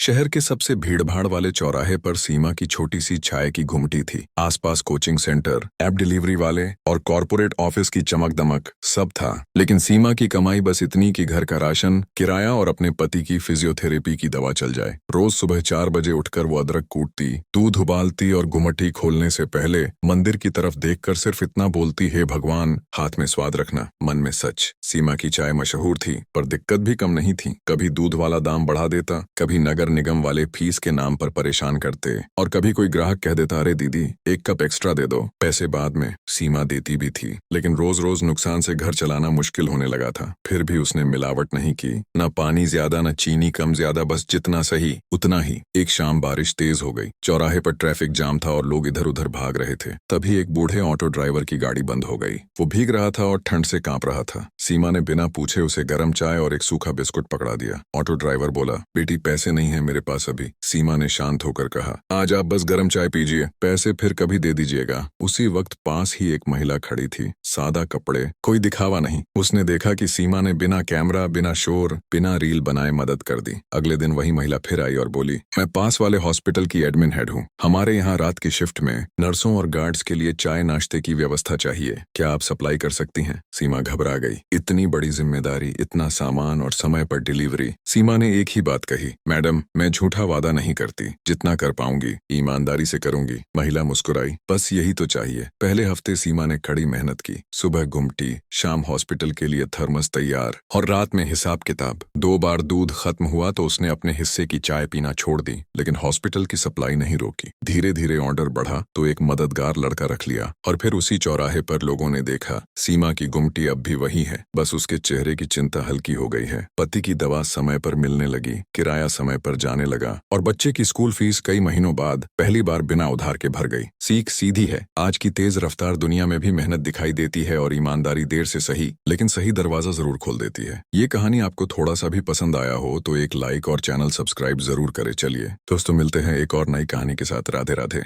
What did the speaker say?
शहर के सबसे भीड़भाड़ वाले चौराहे पर सीमा की छोटी सी चाय की घुमटी थी। आसपास कोचिंग सेंटर, ऐप डिलीवरी वाले और कॉर्पोरेट ऑफिस की चमक दमक सब था। लेकिन सीमा की कमाई बस इतनी कि घर का राशन, किराया और अपने पति की फिजियोथेरेपी की दवा चल जाए। रोज सुबह 4 बजे उठकर वो अदरक कूटती, दूध उबालती और घुमटी खोलने से पहले मंदिर की तरफ देखकर सिर्फ इतना बोलती, हे भगवान, हाथ में स्वाद रखना, मन में सच। सीमा की चाय मशहूर थी, पर दिक्कत भी कम नहीं थी। कभी दूध वाला दाम बढ़ा देता, कभी नगर निगम वाले फीस के नाम पर परेशान करते और कभी कोई ग्राहक कह देता, अरे दीदी 1 कप एक्स्ट्रा दे दो। पैसे बाद में। सीमा देती भी थी, लेकिन रोज रोज नुकसान से घर चलाना मुश्किल होने लगा था। फिर भी उसने मिलावट नहीं की, न पानी ज्यादा न चीनी कम ज्यादा, बस जितना सही उतना ही। एक शाम बारिश तेज हो गई, चौराहे पर ट्रैफिक जाम था और लोग इधर उधर भाग रहे थे। तभी एक बूढ़े ऑटो ड्राइवर की गाड़ी बंद हो गई। वो भीग रहा था और ठंड से कांप रहा था। सीमा ने बिना पूछे उसे गर्म चाय और एक सूखा बिस्कुट पकड़ा दिया। ऑटो ड्राइवर बोला, बेटी पैसे नहीं है मेरे पास अभी। सीमा ने शांत होकर कहा, आज आप बस गर्म चाय पीजिए, पैसे फिर कभी दे दीजिएगा। उसी वक्त पास ही एक महिला खड़ी थी, सादा कपड़े, कोई दिखावा नहीं। उसने देखा कि सीमा ने बिना कैमरा, बिना शोर, बिना रील बनाए मदद कर दी। अगले दिन वही महिला फिर आई और बोली, मैं पास वाले हॉस्पिटल की एडमिन हेड हूँ। हमारे यहाँ रात की शिफ्ट में नर्सों और गार्ड्स के लिए चाय नाश्ते की व्यवस्था चाहिए, क्या आप सप्लाई कर सकती हैं? सीमा घबरा गई। इतनी बड़ी जिम्मेदारी, इतना सामान और समय पर डिलीवरी। सीमा ने एक ही बात कही, मैडम मैं झूठा वादा नहीं करती, जितना कर पाऊंगी ईमानदारी से करूंगी। महिला मुस्कुराई, बस यही तो चाहिए। पहले हफ्ते सीमा ने कड़ी मेहनत की, सुबह घुमटी, शाम हॉस्पिटल के लिए थर्मस तैयार और रात में हिसाब किताब। 2 बार दूध खत्म हुआ तो उसने अपने हिस्से की चाय पीना छोड़ दी, लेकिन हॉस्पिटल की सप्लाई नहीं रोकी। धीरे धीरे ऑर्डर बढ़ा तो एक मददगार लड़का रख लिया और फिर उसी चौराहे पर लोगों ने देखा, सीमा की गुमटी अब भी वही है, बस उसके चेहरे की चिंता हल्की हो गई है। पति की दवा समय पर मिलने लगी, किराया समय पर जाने लगा और बच्चे की स्कूल फीस कई महीनों बाद पहली बार बिना उधार के भर गई। सीख सीधी है, आज की तेज रफ्तार दुनिया में भी मेहनत दिखाई देती है और ईमानदारी देर से सही लेकिन सही दरवाजा जरूर खोल देती है। ये कहानी आपको थोड़ा सा भी पसंद आया हो तो एक लाइक और चैनल सब्सक्राइब जरूर करें। चलिए दोस्तों, मिलते हैं एक और नई कहानी के साथ। राधे राधे।